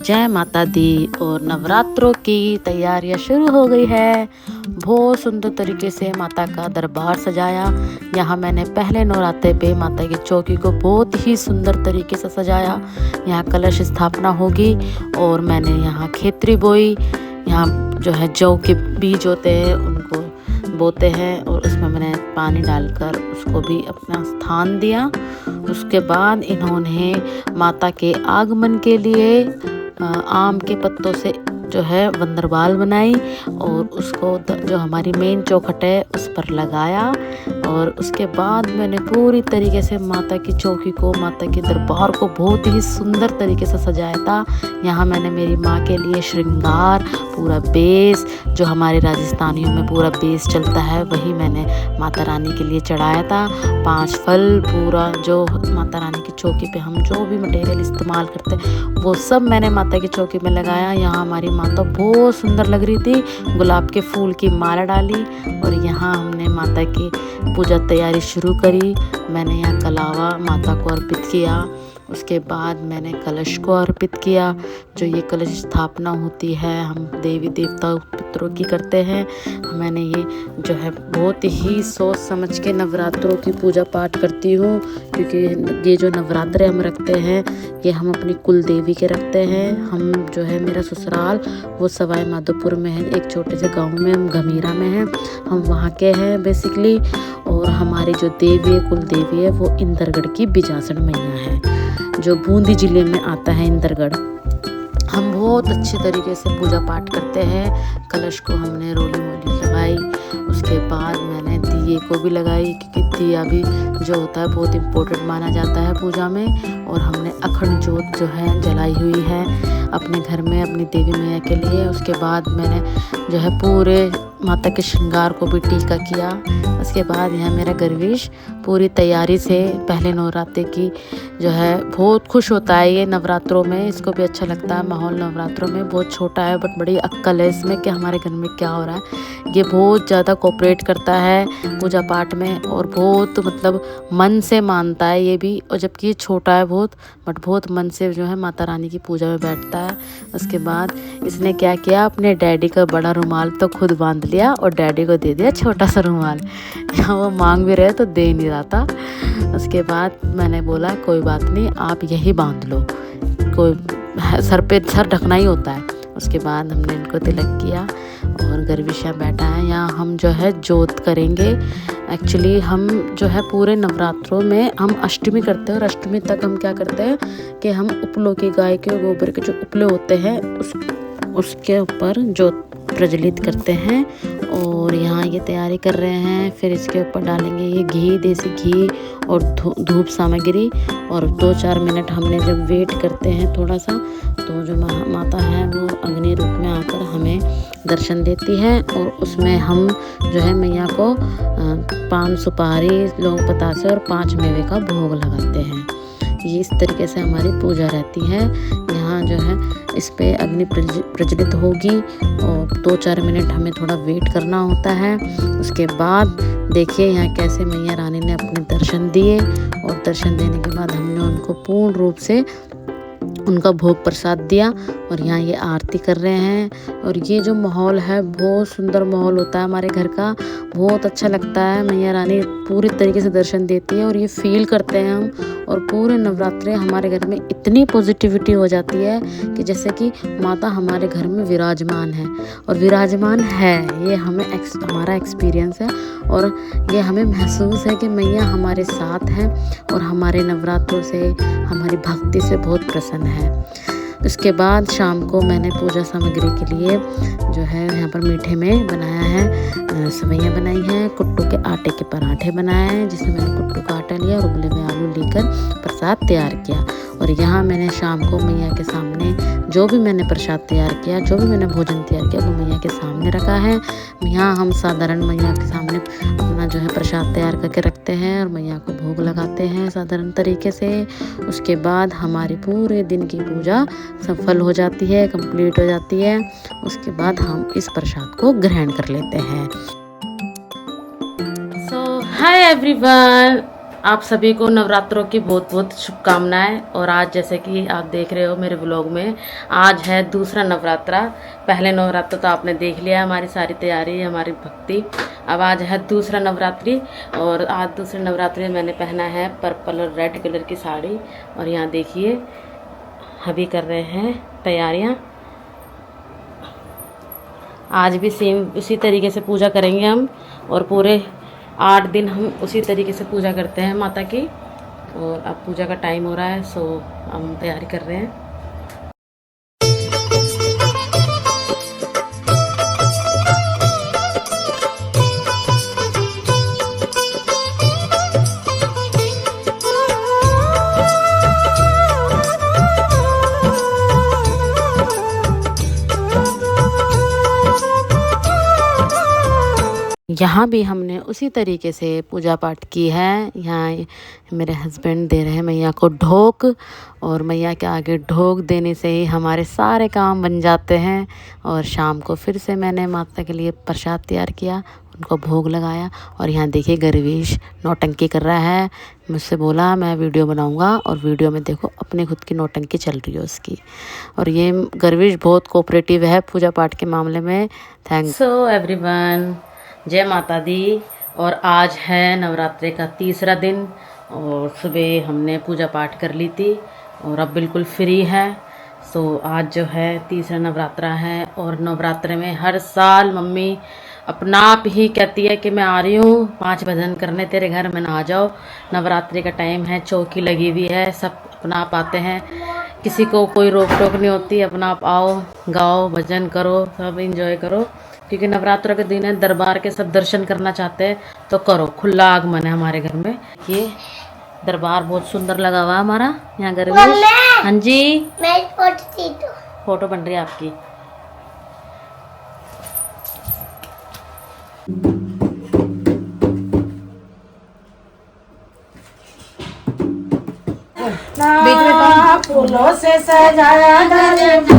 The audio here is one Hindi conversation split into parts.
जय माता दी। और नवरात्रों की तैयारियां शुरू हो गई है। बहुत सुंदर तरीके से माता का दरबार सजाया। यहाँ मैंने पहले नवरात्रे पे माता की चौकी को बहुत ही सुंदर तरीके से सजाया। यहाँ कलश स्थापना होगी और मैंने यहाँ खेतरी बोई। यहाँ जो है जौ के बीज होते हैं उनको बोते हैं और उसमें मैंने पानी डालकर उसको भी अपना स्थान दिया। उसके बाद इन्होंने माता के आगमन के लिए आम के पत्तों से जो है वंदरबाल बनाई और उसको जो हमारी मेन चौखट है उस पर लगाया। और उसके बाद मैंने पूरी तरीके से माता की चौकी को, माता के दरबार को बहुत ही सुंदर तरीके से सजाया था। यहाँ मैंने मेरी माँ के लिए श्रृंगार, पूरा बेस, जो हमारे राजस्थानियों में पूरा बेस चलता है, वही मैंने माता रानी के लिए चढ़ाया था। 5 फल, पूरा जो माता रानी की चौकी पे हम जो भी मटेरियल इस्तेमाल करते हैं वो सब मैंने माता की चौकी में लगाया। यहाँ हमारी माता बहुत सुंदर लग रही थी। गुलाब के फूल की माला डाली और यहाँ हमने माता की पूजा तैयारी शुरू करी। मैंने यहाँ कलावा माता को अर्पित किया। उसके बाद मैंने कलश को अर्पित किया। जो ये कलश स्थापना होती है हम देवी देवता पितरों की करते हैं। मैंने ये जो है बहुत ही सोच समझ के नवरात्रों की पूजा पाठ करती हूँ, क्योंकि ये जो नवरात्रे हम रखते हैं ये हम अपनी कुल देवी के रखते हैं। हम जो है मेरा ससुराल वो सवाई माधोपुर में है, एक छोटे से गाँव में, हम गमीरा में हैं, हम वहाँ के हैं बेसिकली। और हमारी जो देवी है, कुल देवी है, वो इंदरगढ़ की बिजासन मैया है, जो बूंदी जिले में आता है इंदरगढ़। हम बहुत अच्छे तरीके से पूजा पाठ करते हैं। कलश को हमने रोली मोली लगाई। उसके बाद मैंने दिए को भी लगाई, क्योंकि दिया भी जो होता है बहुत इम्पोर्टेंट माना जाता है पूजा में। और हमने अखंड जोत जो है जलाई हुई है अपने घर में, अपनी देवी मैया के लिए। उसके बाद मैंने जो है पूरे माता के श्रृंगार को भी टीका किया। उसके बाद यहाँ मेरा गर्विश पूरी तैयारी से पहले नवरात्रे की जो है बहुत खुश होता है ये नवरात्रों में, इसको भी अच्छा लगता है माहौल नवरात्रों में। बहुत छोटा है बट बड़ी अक्कल है इसमें कि हमारे घर में क्या हो रहा है। ये बहुत ज़्यादा कोऑपरेट करता है पूजा पाठ में और बहुत मतलब मन से मानता है ये भी। और जबकि ये छोटा है बहुत, बट बहुत मन से जो है माता रानी की पूजा में बैठता है। उसके बाद इसने क्या किया, अपने डैडी का बड़ा रुमाल तो खुद बांध लिया और डैडी को दे दिया छोटा सा रुमाल। यहाँ वो मांग भी रहे तो दे नहीं रहा था। उसके बाद मैंने बोला कोई बात नहीं, आप यही बांध लो, कोई सर पे सर ढकना ही होता है। उसके बाद हमने इनको तिलक किया और गर्विशा बैठा है। यहाँ हम जो है जोत करेंगे। एक्चुअली हम जो है पूरे नवरात्रों में हम अष्टमी करते हैं और अष्टमी तक हम क्या करते हैं कि हम उपलों की, गाय के गोबर के जो उपले होते हैं उसके ऊपर जोत प्रज्वलित करते हैं। और यहाँ ये तैयारी कर रहे हैं। फिर इसके ऊपर डालेंगे ये घी, देसी घी और धूप सामग्री। और 2-4 मिनट हमने जब वेट करते हैं थोड़ा सा, तो जो माता है वो अग्नि रूप में आकर हमें दर्शन देती है। और उसमें हम जो है मैया को पान, सुपारी, लौंग, पतासे और 5 मेवे का भोग लगाते हैं। ये इस तरीके से हमारी पूजा रहती है। यहाँ जो है इस पे अग्नि प्रज्वलित होगी और 2-4 मिनट हमें थोड़ा वेट करना होता है। उसके बाद देखिए यहाँ कैसे मैया रानी ने अपने दर्शन दिए। और दर्शन देने के बाद हमने उनको पूर्ण रूप से उनका भोग प्रसाद दिया। और यहाँ ये आरती कर रहे हैं। और ये जो माहौल है बहुत सुंदर माहौल होता है हमारे घर का, बहुत अच्छा लगता है। मैया रानी पूरी तरीके से दर्शन देती है और ये फील करते हैं हम। और पूरे नवरात्रे हमारे घर में इतनी पॉजिटिविटी हो जाती है कि जैसे कि माता हमारे घर में विराजमान है और विराजमान है। ये हमें हमारा एक्सपीरियंस है और ये हमें महसूस है कि मैया हमारे साथ हैं और हमारे नवरात्रों से, हमारी भक्ति से बहुत प्रसन्न है। उसके बाद शाम को मैंने पूजा सामग्री के लिए जो है यहाँ पर मीठे में बनाया है, सेवइयाँ बनाई हैं, कुट्टू के आटे के पराठे बनाए हैं, जिसमें मैंने कुट्टू का आटा लिया और उबले हुए आलू लेकर प्रसाद तैयार किया। और यहाँ मैंने शाम को मैया के सामने जो भी मैंने प्रसाद तैयार किया, जो भी मैंने भोजन तैयार किया, वो मैया के सामने रखा है। यहाँ हम साधारण मैया के सामने अपना जो है प्रसाद तैयार करके रखते हैं और मैया को भोग लगाते हैं साधारण तरीके से। उसके बाद हमारी पूरे दिन की पूजा सफल हो जाती है, कंप्लीट हो जाती है। उसके बाद हम इस प्रसाद को ग्रहण कर लेते हैं। सो हाय एवरीवन, आप सभी को नवरात्रों की बहुत बहुत शुभकामनाएं। और आज जैसे कि आप देख रहे हो मेरे ब्लॉग में, आज है दूसरा नवरात्रा। पहले नवरात्र तो आपने देख लिया हमारी सारी तैयारी, हमारी भक्ति। अब आज है दूसरा नवरात्रि, और आज दूसरे नवरात्रि में मैंने पहना है पर्पल और रेड कलर की साड़ी। और यहाँ देखिए अभी कर रहे हैं तैयारियाँ। आज भी सेम उसी तरीके से पूजा करेंगे हम, और पूरे 8 दिन हम उसी तरीके से पूजा करते हैं माता की। और अब पूजा का टाइम हो रहा है, सो हम तैयारी कर रहे हैं। यहाँ भी हमने उसी तरीके से पूजा पाठ की है। यहाँ मेरे हस्बैंड दे रहे हैं मैया को ढोक, और मैया के आगे ढोक देने से ही हमारे सारे काम बन जाते हैं। और शाम को फिर से मैंने माता के लिए प्रसाद तैयार किया, उनको भोग लगाया। और यहाँ देखिए गर्विश नौटंकी कर रहा है। मुझसे बोला मैं वीडियो बनाऊंगा, और वीडियो में देखो अपने खुद की नौटंकी चल रही है उसकी। और ये गर्विश बहुत कोऑपरेटिव है पूजा पाठ के मामले में। थैंक्स। सो एवरीवन, जय माता दी। और आज है नवरात्रि का तीसरा दिन, और सुबह हमने पूजा पाठ कर ली थी और अब बिल्कुल फ्री है। सो आज जो है तीसरा नवरात्रा है, और नवरात्रि में हर साल मम्मी अपना आप ही कहती है कि मैं आ रही हूँ 5 भजन करने तेरे घर में, ना आ जाओ। नवरात्रि का टाइम है, चौकी लगी हुई है, सब अपना आप आते हैं, किसी को कोई रोक टोक नहीं होती। अपना आप आओ, गाओ, भजन करो, सब इंजॉय करो। क्योंकि नवरात्र के दिन है, दरबार के सब दर्शन करना चाहते हैं तो करो, खुला आगमन है हमारे घर में। ये दरबार बहुत सुंदर लगा हुआ हमारा यहाँ घर में। हाँ जी, फोटो बन रही है आपकी। बीच में फूलों से सजाया घर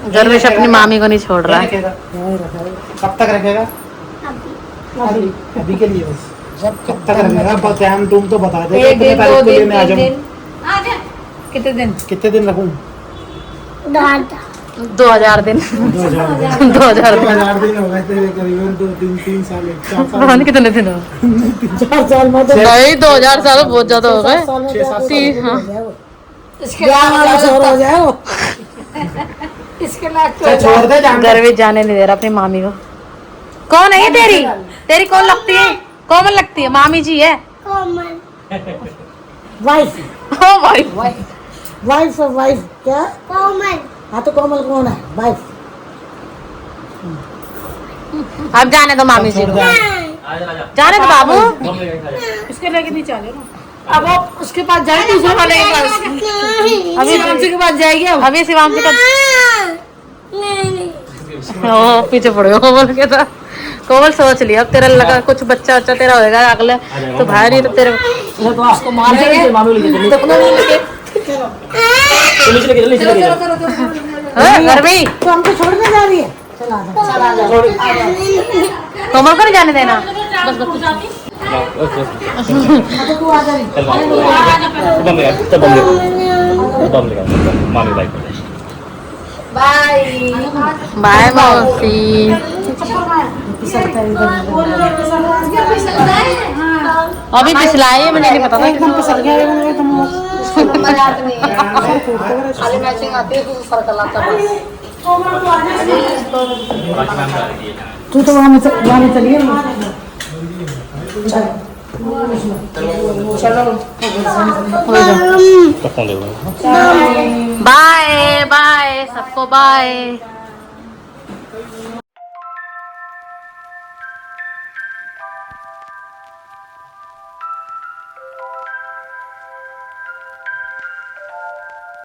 गर्विश अपनी मामी को नहीं छोड़ रहा है। कब तक रखेगा? अभी के लिए बस। कब तक रखेगा? टाइम तुम तो बता दे। कितने तारीख को लेने आ जाऊं? कितने दिन रखूं? 2000 दिन। 2000 दिन हो गए तेरे करीबन 2-3 साल 4 साल। कितने दिन हो? 4 साल में नहीं, 2000 साल बहुत ज्यादा हो गए। हाँ, हो जाए इसके छोड़ दे। गर्विश जाने नहीं दे रहा अपनी मामी को। कौन है ये तेरी कौन लगती है? कोमल लगती है, मामी जी है। वाइफ। वाइफ क्या? कोमल। हाँ तो कोमल कौन है? वाइफ। अब जाने दो मामी जी को, जाने दो बाबू। इसके लेके नहीं चले ना। अब वो उसके पास जाएगी, दूसरे वाले के पास। अभी शिवांशी के पास जाएगी। अभी शिवांशी का ओ पीछे पड़ गया कोमल के था। कोमल सोच लिया अब तेरा लगा कुछ बच्चा बच्चा तेरा होएगा अगले तो भाई नहीं तो तेरे उसको मार देंगे घर में तो हमको छोड़ने जा रही है। चला कोमल को नहीं जाने देना बस बस तू आ जा रही। बाय बाय मौसी। अभी पिछलाए मुझे नहीं पता था एकदम फिसल गया एकदम। खाली मैचिंग आती है तो सर्कल आता है तू तो वहाँ में चलिए। चलो बाय बाय सबको बाय।